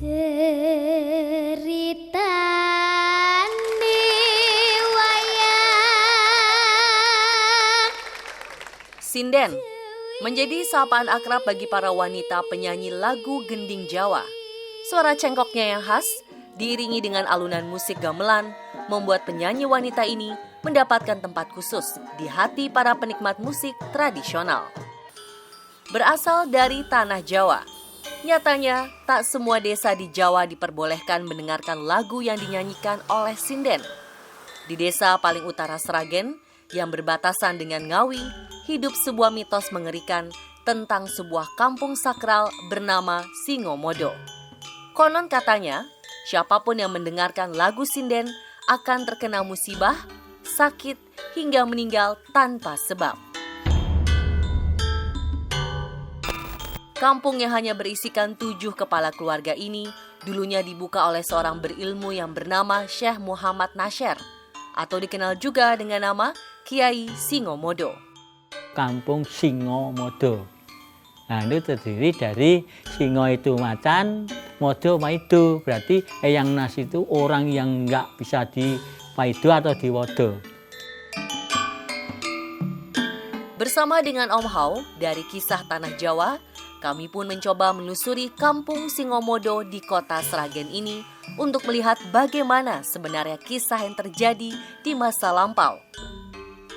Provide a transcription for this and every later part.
Ceritane wayang Sinden menjadi sapaan akrab bagi para wanita penyanyi lagu gending Jawa. Suara cengkoknya yang khas, diiringi dengan alunan musik gamelan, membuat penyanyi wanita ini mendapatkan tempat khusus di hati para penikmat musik tradisional. Berasal dari tanah Jawa, nyatanya tak semua desa di Jawa diperbolehkan mendengarkan lagu yang dinyanyikan oleh sinden. Di desa paling utara Sragen, yang berbatasan dengan Ngawi, hidup sebuah mitos mengerikan tentang sebuah kampung sakral bernama Singomodo. Konon katanya, siapapun yang mendengarkan lagu sinden akan terkena musibah, sakit, hingga meninggal tanpa sebab. Kampung yang hanya berisikan 7 kepala keluarga ini dulunya dibuka oleh seorang berilmu yang bernama Syekh Muhammad Nasir, atau dikenal juga dengan nama Kiai Singomodo. Kampung Singomodo. Nah, itu terdiri dari singo itu macan, modo maido. Berarti eyang nas itu orang yang nggak bisa di maido atau di wodo. Bersama dengan Om Hao dari Kisah Tanah Jawa, kami pun mencoba menelusuri kampung Singomodo di kota Sragen ini untuk melihat bagaimana sebenarnya kisah yang terjadi di masa lampau.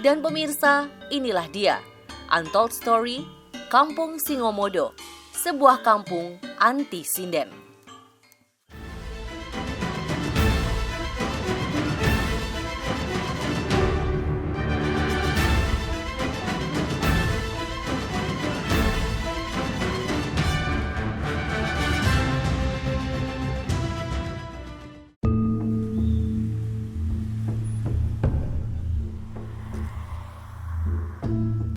Dan pemirsa, inilah dia, Untold Story Kampung Singomodo, sebuah kampung anti-sinden.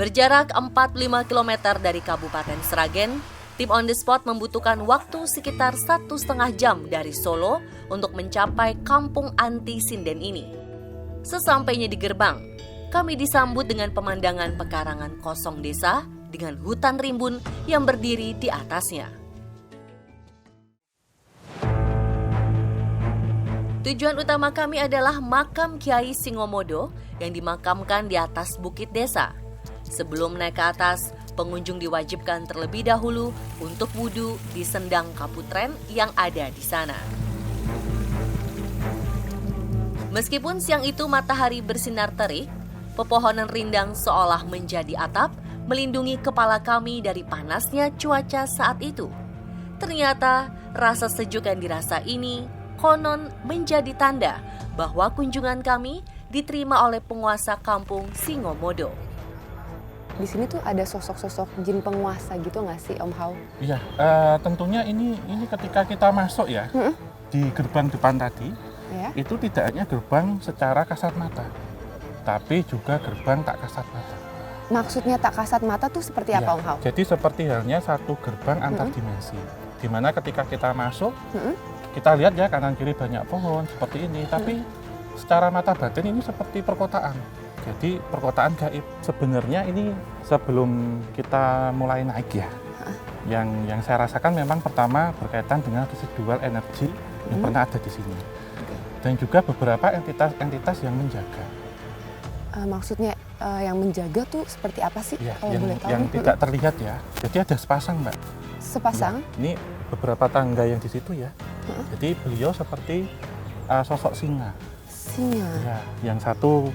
Berjarak 45 km dari Kabupaten Sragen, tim on the spot membutuhkan waktu sekitar 1,5 jam dari Solo untuk mencapai kampung anti-sinden ini. Sesampainya di gerbang, kami disambut dengan pemandangan pekarangan kosong desa dengan hutan rimbun yang berdiri di atasnya. Tujuan utama kami adalah makam Kiai Singomodo yang dimakamkan di atas bukit desa. Sebelum naik ke atas, pengunjung diwajibkan terlebih dahulu untuk wudhu di sendang kaputren yang ada di sana. Meskipun siang itu matahari bersinar terik, pepohonan rindang seolah menjadi atap melindungi kepala kami dari panasnya cuaca saat itu. Ternyata rasa sejuk yang dirasa ini konon menjadi tanda bahwa kunjungan kami diterima oleh penguasa kampung Singomodo. Di sini tuh ada sosok-sosok jin penguasa gitu nggak sih Om Hao? Iya, tentunya ini ketika kita masuk ya, di gerbang depan tadi, itu tidak hanya gerbang secara kasat mata, tapi juga gerbang tak kasat mata. Maksudnya tak kasat mata tuh seperti apa Om Hao? Jadi seperti halnya satu gerbang antar dimensi, di mana ketika kita masuk, kita lihat ya kanan kiri banyak pohon seperti ini, tapi secara mata batin ini seperti perkotaan. Jadi perkotaan gaib. Sebenarnya ini sebelum kita mulai naik ya, yang saya rasakan memang pertama berkaitan dengan residual energi yang pernah ada di sini, dan juga beberapa entitas yang menjaga. Maksudnya yang menjaga tuh seperti apa sih? Ya, kalau boleh tahu? yang tidak terlihat ya. Jadi ada sepasang Mbak. Sepasang? Ya, ini beberapa tangga yang di situ ya. Jadi beliau seperti sosok singa. Singa. Ya, yang satu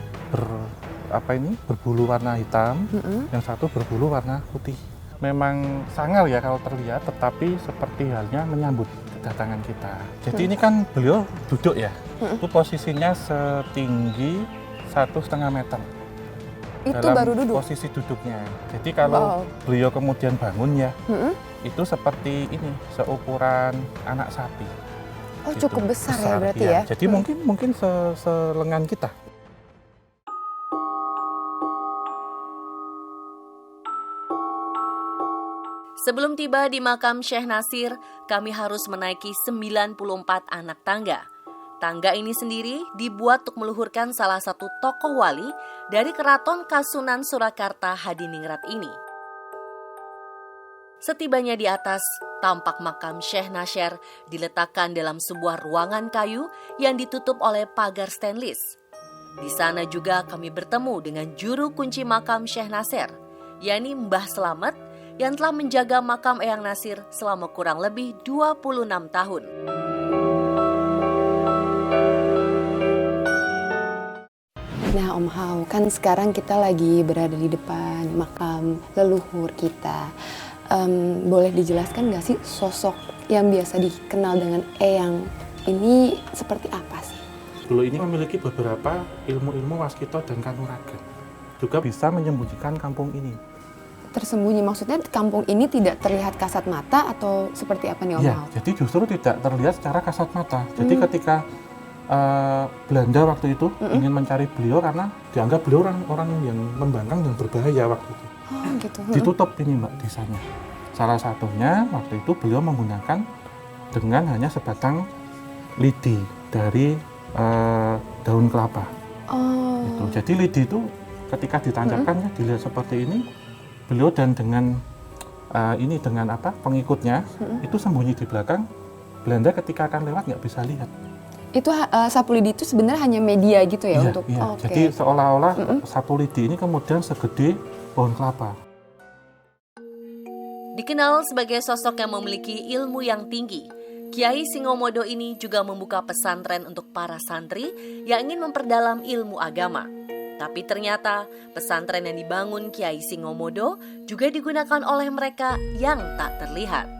berbulu warna hitam, yang satu berbulu warna putih. Memang sangar ya kalau terlihat, tetapi seperti halnya menyambut kedatangan kita. Jadi ini kan beliau duduk ya, itu posisinya setinggi 1,5 meter. Itu dalam baru duduk? Posisi duduknya. Jadi kalau beliau kemudian bangun ya, itu seperti ini, seukuran anak sapi. Oh gitu. cukup besar ya berarti ya. ya? Jadi mungkin selengan kita. Sebelum tiba di makam Syekh Nasir, kami harus menaiki 94 anak tangga. Tangga ini sendiri dibuat untuk meluhurkan salah satu tokoh wali dari Keraton Kasunan Surakarta Hadiningrat ini. Setibanya di atas, tampak makam Syekh Nasir diletakkan dalam sebuah ruangan kayu yang ditutup oleh pagar stainless. Di sana juga kami bertemu dengan juru kunci makam Syekh Nasir, yakni Mbah Slamet, yang telah menjaga makam Eyang Nasir selama kurang lebih 26 tahun. Nah Om Hao, kan sekarang kita lagi berada di depan makam leluhur kita. Boleh dijelaskan nggak sih sosok yang biasa dikenal dengan Eyang ini seperti apa sih? Beliau ini memiliki beberapa ilmu-ilmu waskita dan kanuragan. Juga bisa menyembunyikan kampung ini. Tersembunyi, maksudnya kampung ini tidak terlihat kasat mata atau seperti apa nih Om Ya, Hao? jadi justru tidak terlihat secara kasat mata. Jadi ketika Belanda waktu itu ingin mencari beliau karena dianggap beliau orang yang membangkang dan berbahaya waktu itu. Oh gitu. Ditutup ini Mbak desanya. Salah satunya waktu itu beliau menggunakan dengan hanya sebatang lidi dari daun kelapa. Oh. Gitu. Jadi lidi itu ketika ditancapkan ya dilihat seperti ini, beliau dan dengan pengikutnya itu sembunyi di belakang. Belanda ketika akan lewat nggak bisa lihat. Itu sapu lidi itu sebenarnya hanya media gitu ya untuk. Iya. Oke. Jadi seolah-olah sapu lidi ini kemudian segede pohon kelapa. Dikenal sebagai sosok yang memiliki ilmu yang tinggi, Kiai Singomodo ini juga membuka pesantren untuk para santri yang ingin memperdalam ilmu agama. Tapi ternyata pesantren yang dibangun Kiai Singomodo juga digunakan oleh mereka yang tak terlihat.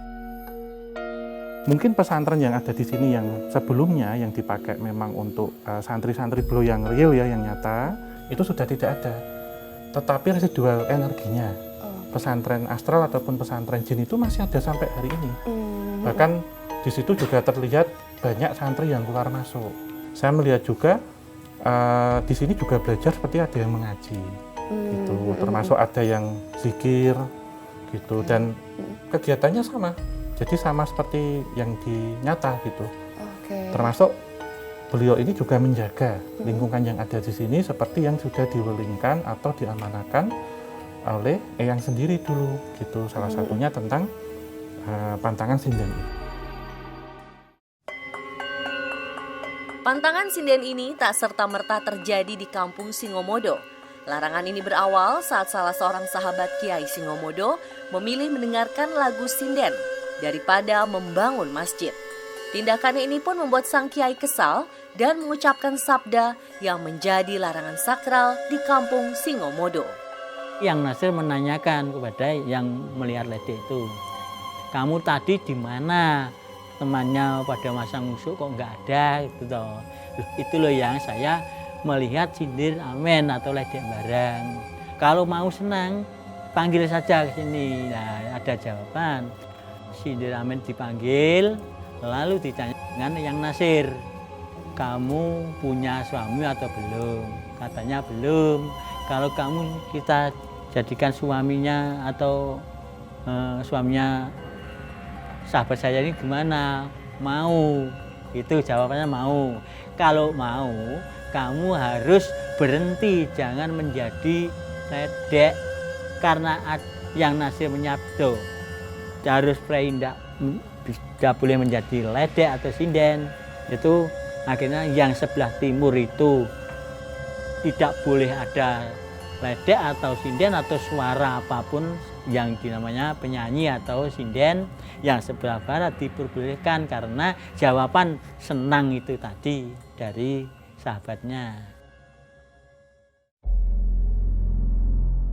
Mungkin pesantren yang ada di sini yang sebelumnya yang dipakai memang untuk santri-santri beliau yang real ya, yang nyata, itu sudah tidak ada. Tetapi residual energinya, pesantren astral ataupun pesantren jin itu masih ada sampai hari ini. Bahkan di situ juga terlihat banyak santri yang keluar masuk. Saya melihat juga di sini juga belajar seperti ada yang mengaji, gitu. Termasuk ada yang zikir, gitu. Dan kegiatannya sama. Jadi sama seperti yang dinyata gitu. Termasuk beliau ini juga menjaga lingkungan yang ada di sini seperti yang sudah diwelingkan atau diamanahkan oleh Eyang sendiri dulu gitu. Salah satunya tentang pantangan sinden. Pantangan sinden ini tak serta-merta terjadi di kampung Singomodo. Larangan ini berawal saat salah seorang sahabat Kiai Singomodo memilih mendengarkan lagu sinden daripada membangun masjid. Tindakan ini pun membuat sang kiai kesal dan mengucapkan sabda yang menjadi larangan sakral di kampung Singomodo. Yang Nasir menanyakan kepada yang melihat ledek itu, kamu tadi di mana? Temannya pada masa musuh kok nggak ada gitu toh. Itu loh yang saya melihat sindir amen atau ledek barang. Kalau mau senang panggil saja ke sini. Nah, ada jawaban. Sindir amen dipanggil, lalu ditanya dengan yang Nasir, kamu punya suami atau belum? Katanya belum. Kalau kamu kita jadikan suaminya atau suaminya sahabat saya ini gimana? Mau. Itu jawabannya mau. Kalau mau, kamu harus berhenti, jangan menjadi ledek. Karena yang Nasir menyabdo, harus tidak boleh menjadi ledek atau sinden. Itu akhirnya yang sebelah timur itu tidak boleh ada ledek atau sinden atau suara apapun yang dinamanya penyanyi atau sinden. Yang sebelah barat diperbolehkan karena jawaban senang itu tadi dari sahabatnya.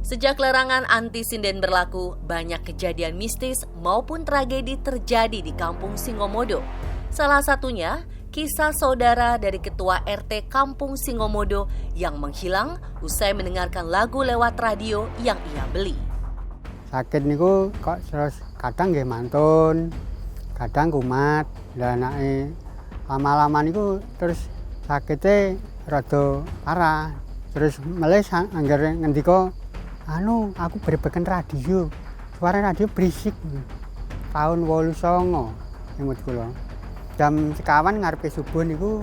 Sejak larangan anti-sinden berlaku, banyak kejadian mistis maupun tragedi terjadi di kampung Singomodo. Salah satunya, kisah saudara dari ketua RT kampung Singomodo yang menghilang usai mendengarkan lagu lewat radio yang ia beli. Sakit niku kok terus kadang nggih mantun, kadang kumat, dan lama-lama niku terus sakitnya rada parah. Terus melih angger ngendika, aku berbeken radio, suara radio berisik. Tahun 89 inget kula. Jam sekawan ngarepe subuh niku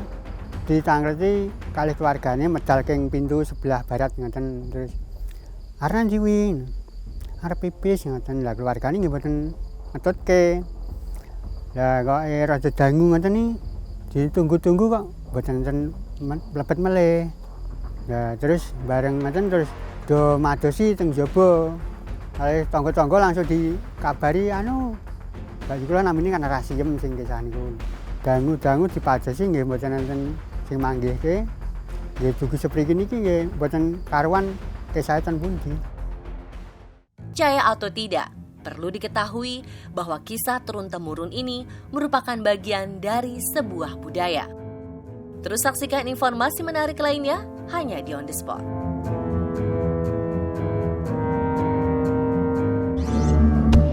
ditangleti kalih keluargane medal king pintu sebelah barat ngoten terus. Arep jiwi. arep pipis ngoten. Lah keluargane nggih mboten ngetutke. Lah kok rada dangu ngoten iki ditunggu-tunggu kok mboten enten mlebet melih. Lah terus bareng ngoten terus do madosi teng jaba. Kali tangga-tangga langsung dikabari Mbak kula namine kan rasiem sing kesah niku. Dangu-dangu dipadosi nggih mboten enten sing manggihke. Nggih dugi sepriki niki nggih mboten karuan kesah ten pundi. Percaya atau tidak, perlu diketahui bahwa kisah turun-temurun ini merupakan bagian dari sebuah budaya. Terus saksikan informasi menarik lainnya hanya di On The Spot.